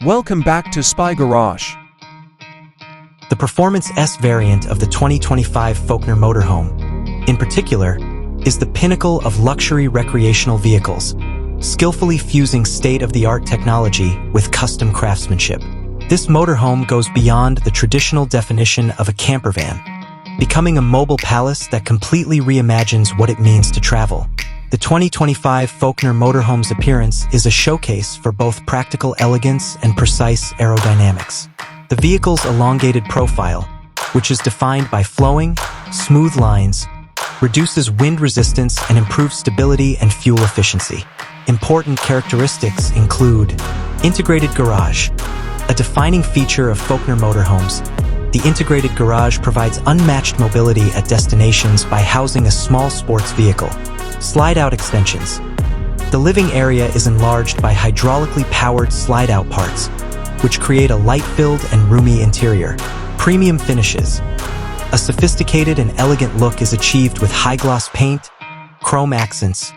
Welcome back to Spy Garage. The Performance S variant of the 2025 Volkner Motorhome, in particular, is the pinnacle of luxury recreational vehicles, skillfully fusing state-of-the-art technology with custom craftsmanship. This motorhome goes beyond the traditional definition of a campervan, becoming a mobile palace that completely reimagines what it means to travel. The 2025 Volkner Motorhome's appearance is a showcase for both practical elegance and precise aerodynamics. The vehicle's elongated profile, which is defined by flowing, smooth lines, reduces wind resistance and improves stability and fuel efficiency. Important characteristics include integrated garage, a defining feature of Volkner Motorhomes. The integrated garage provides unmatched mobility at destinations by housing a small sports vehicle. Slide-out extensions. The living area is enlarged by hydraulically powered slide-out parts, which create a light-filled and roomy interior. Premium finishes. A sophisticated and elegant look is achieved with high-gloss paint, chrome accents,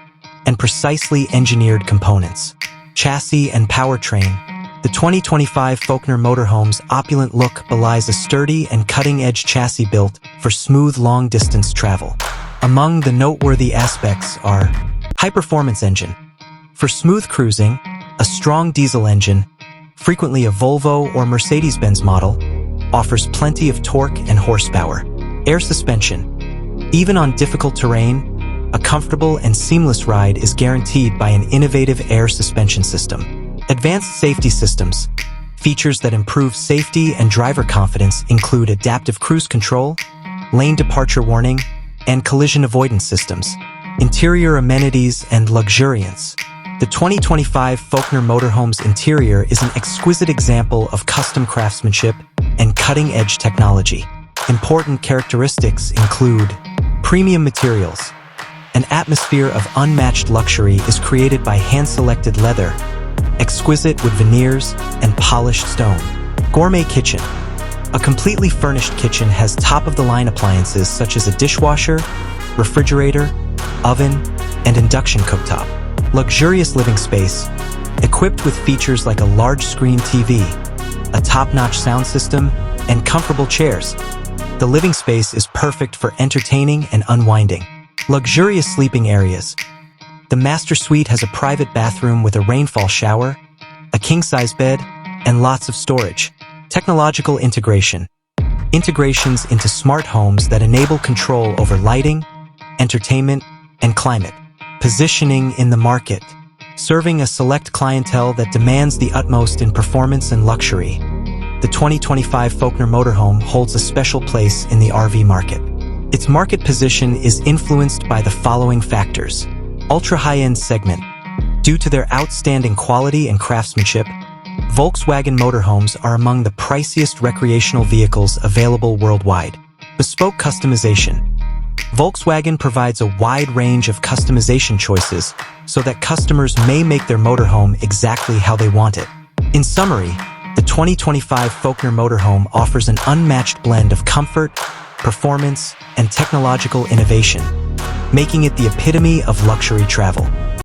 and precisely engineered components. Chassis and powertrain. The 2025 Volkner Motorhome's opulent look belies a sturdy and cutting-edge chassis built for smooth long-distance travel. Among the noteworthy aspects are high-performance engine. For smooth cruising, a strong diesel engine, frequently a Volvo or Mercedes-Benz model, offers plenty of torque and horsepower. Air suspension. Even on difficult terrain, a comfortable and seamless ride is guaranteed by an innovative air suspension system. Advanced safety systems. Features that improve safety and driver confidence include adaptive cruise control, lane departure warning, and collision avoidance systems. Interior amenities and luxuriance. The 2025 Volkner Motorhome's interior is an exquisite example of custom craftsmanship and cutting-edge technology. Important characteristics include premium materials. An atmosphere of unmatched luxury is created by hand-selected leather, exquisite with veneers and polished stone. Gourmet kitchen. A completely furnished kitchen has top-of-the-line appliances such as a dishwasher, refrigerator, oven, and induction cooktop. Luxurious living space, equipped with features like a large-screen TV, a top-notch sound system, and comfortable chairs. The living space is perfect for entertaining and unwinding. Luxurious sleeping areas. The master suite has a private bathroom with a rainfall shower, a king-size bed, and lots of storage. Technological integration. Integrations into smart homes that enable control over lighting, entertainment, and climate. Positioning in the market. Serving a select clientele that demands the utmost in performance and luxury. The 2025 Volkner Motorhome holds a special place in the RV market. Its market position is influenced by the following factors. Ultra-high-end segment. Due to their outstanding quality and craftsmanship, Volkswagen motorhomes are among the priciest recreational vehicles available worldwide. Bespoke customization. Volkswagen provides a wide range of customization choices so that customers may make their motorhome exactly how they want it. In summary, the 2025 Volkner Motorhome offers an unmatched blend of comfort, performance, and technological innovation, making it the epitome of luxury travel.